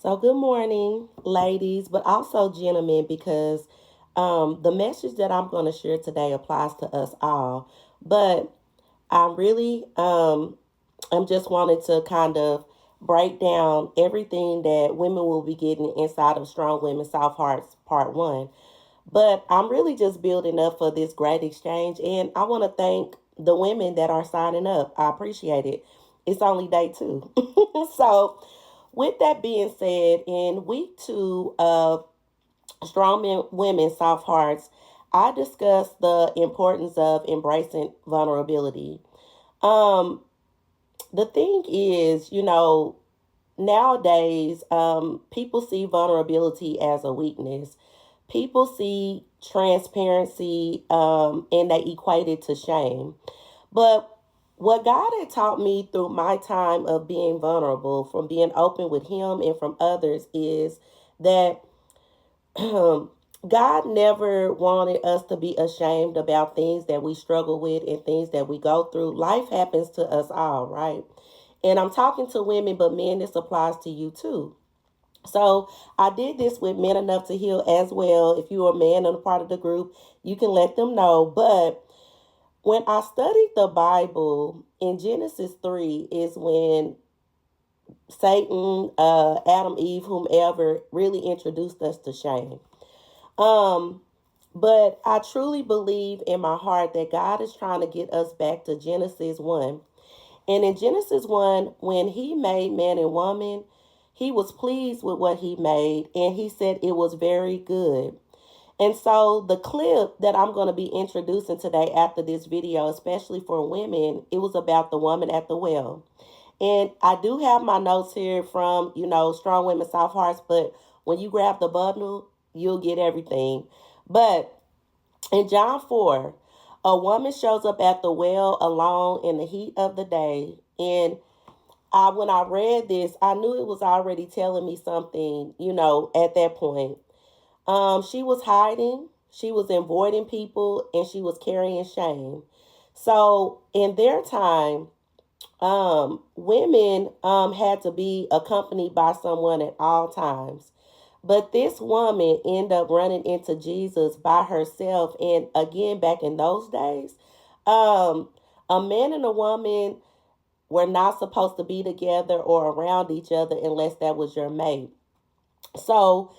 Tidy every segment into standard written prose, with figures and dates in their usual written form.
So, good morning, ladies, but also gentlemen, because the message that I'm going to share today applies to us all. But I really, I'm just wanting to kind of break down everything that women will be getting inside of Strong Women Soft Hearts Part 1. But I'm really just building up for this great exchange, and I want to thank the women that are signing up. I appreciate it. It's only day two. So, with that being said, in week two of Women, Soft Hearts, I discussed the importance of embracing vulnerability. Um, the thing is, nowadays, people see vulnerability as a weakness. People see transparency and they equate it to shame. But what God had taught me through my time of being vulnerable, from being open with Him and from others, is that God never wanted us to be ashamed about things that we struggle with and things that we go through. Life happens to us all, right? And I'm talking to women, but men, this applies to you too. So I did this with Men Enough to Heal as well. If you're a man and a part of the group, you can let them know. But when I studied the Bible in Genesis 3 is when Satan, Adam, Eve, whomever really introduced us to shame. Um, but I truly believe in my heart that God is trying to get us back to Genesis 1. And in Genesis 1, when he made man and woman, he was pleased with what he made and he said it was very good. And so the clip that I'm going to be introducing today after this video, especially for women, it was about the woman at the well. And I do have my notes here from, Strong Women, Soft Hearts, but when you grab the bundle, you'll get everything. But in John 4, a woman shows up at the well alone in the heat of the day. And when I read this, I knew it was already telling me something, at that point. She was hiding, she was avoiding people, and she was carrying shame. So in their time, women had to be accompanied by someone at all times. But this woman ended up running into Jesus by herself. And again, back in those days, um, a man and a woman were not supposed to be together or around each other unless that was your mate. So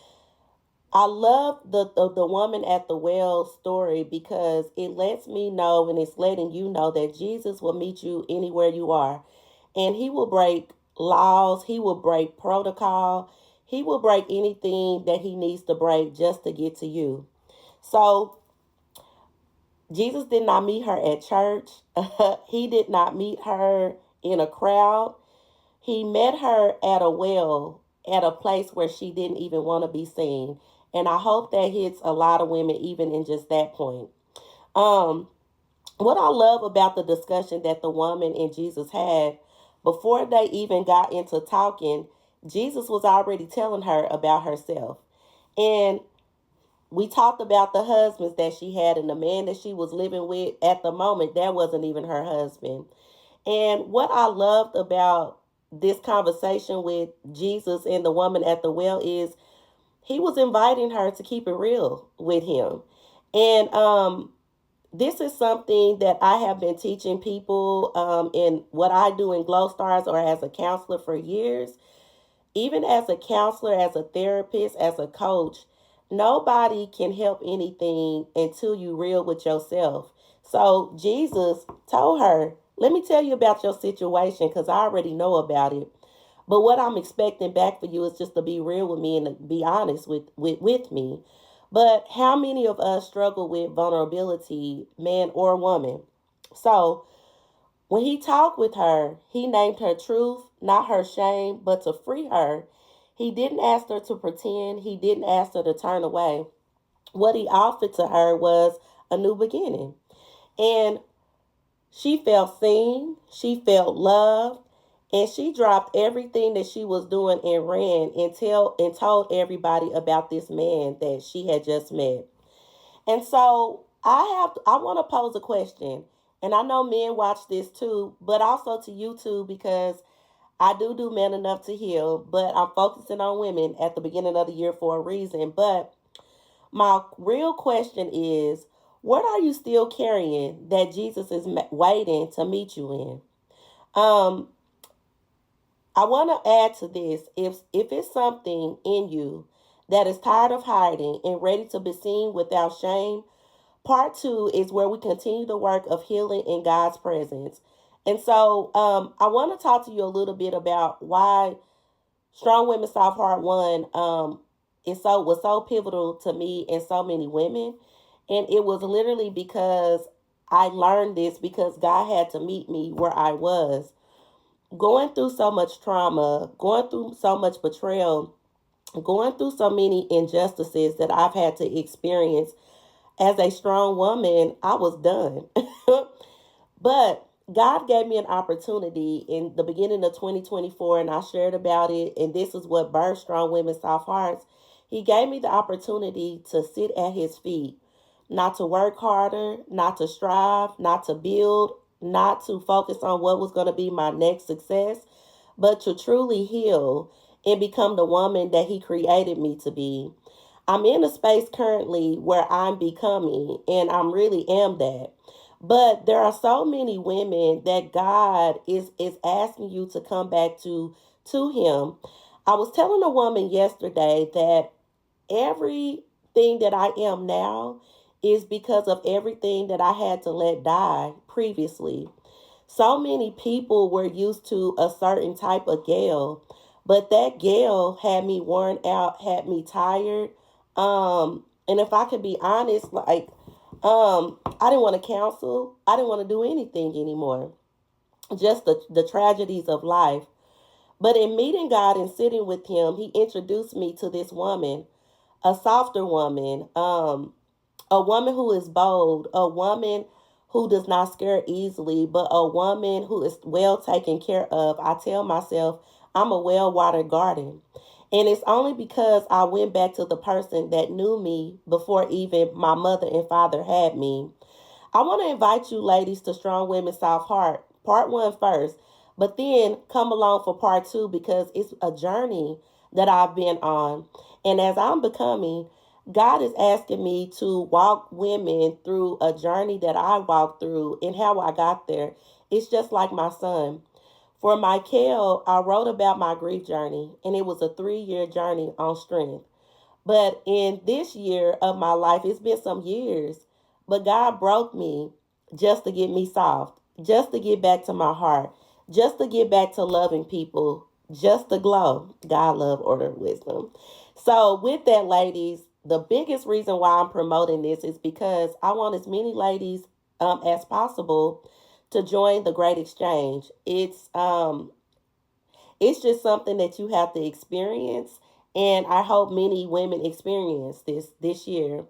I love the woman at the well story because it lets me know and it's letting you know that Jesus will meet you anywhere you are. And he will break laws, he will break protocol, he will break anything that he needs to break just to get to you. So Jesus did not meet her at church. He did not meet her in a crowd. He met her at a well, at a place where she didn't even want to be seen. And I hope that hits a lot of women, even in just that point. Um, what I love about the discussion that the woman and Jesus had, before they even got into talking, Jesus was already telling her about herself. And we talked about the husbands that she had and the man that she was living with at the moment, that wasn't even her husband. And what I loved about this conversation with Jesus and the woman at the well is he was inviting her to keep it real with him. And this is something that I have been teaching people in what I do in Glow Stars or as a counselor for years. Even as a counselor, as a therapist, as a coach, nobody can help anything until you real with yourself. So Jesus told her, let me tell you about your situation because I already know about it. But what I'm expecting back for you is just to be real with me and to be honest with me. But how many of us struggle with vulnerability, man or woman? So when he talked with her, he named her truth, not her shame, but to free her. He didn't ask her to pretend. He didn't ask her to turn away. What he offered to her was a new beginning. And she felt seen, she felt loved, and she dropped everything that she was doing and ran and told everybody about this man that she had just met. And so I want to pose a question. And I know men watch this too, but also to you too, because I do Man Enough to Heal, but I'm focusing on women at the beginning of the year for a reason. But my real question is, what are you still carrying that Jesus is waiting to meet you in? Um, I want to add to this, if it's something in you that is tired of hiding and ready to be seen without shame, part two is where we continue the work of healing in God's presence. And so I want to talk to you a little bit about why Strong Women Soft Heart One was so pivotal to me and so many women. And it was literally because I learned this because God had to meet me where I was. Going through so much trauma, going through so much betrayal, going through so many injustices that I've had to experience as a strong woman, I was done. But God gave me an opportunity in the beginning of 2024, and I shared about it. And this is what birthed Strong Women Soft Hearts. He gave me the opportunity to sit at His feet, not to work harder, not to strive, not to build, not to focus on what was going to be my next success, but to truly heal and become the woman that He created me to be. I'm in a space currently where I'm becoming, and I'm really am that. But there are so many women that God is asking you to come back to Him. I was telling a woman yesterday that everything that I am now is because of everything that I had to let die previously. So many people were used to a certain type of G.L.O.W, but that G.L.O.W had me worn out, had me tired. And if I could be honest, like, I didn't want to counsel. I didn't want to do anything anymore. Just the tragedies of life. But in meeting God and sitting with Him, He introduced me to this woman, a softer woman, a woman who is bold, a woman who does not scare easily, but a woman who is well taken care of. I tell myself I'm a well watered garden. And it's only because I went back to the person that knew me before even my mother and father had me. I want to invite you ladies to Strong Women Soft Heart, part one first, but then come along for part two because it's a journey that I've been on. And as I'm becoming, God is asking me to walk women through a journey that I walked through and how I got there. It's just like my son. For Michael, I wrote about my grief journey, and it was a 3-year journey on strength. But in this year of my life, it's been some years, but God broke me just to get me soft, just to get back to my heart, just to get back to loving people, just to glow. God, love, order, wisdom. So, with that, ladies, the biggest reason why I'm promoting this is because I want as many ladies as possible to join the Great Exchange. It's just something that you have to experience, and I hope many women experience this year.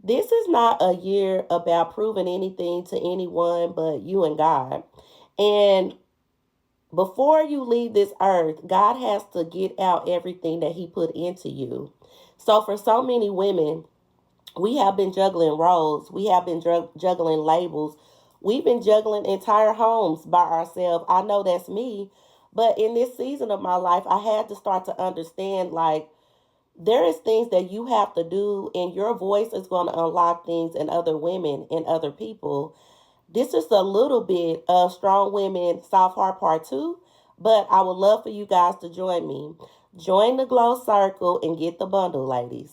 This is not a year about proving anything to anyone but you and God. And before you leave this earth, God has to get out everything that He put into you. So for so many women, we have been juggling roles, we have been juggling labels, we've been juggling entire homes by ourselves. I know that's me. But in this season of my life, I had to start to understand, like, there is things that you have to do, and your voice is going to unlock things in other women and other people. This is a little bit of Strong Women Soft Heart Part 2, but I would love for you guys to join me. Join the Glow Circle and get the bundle, ladies.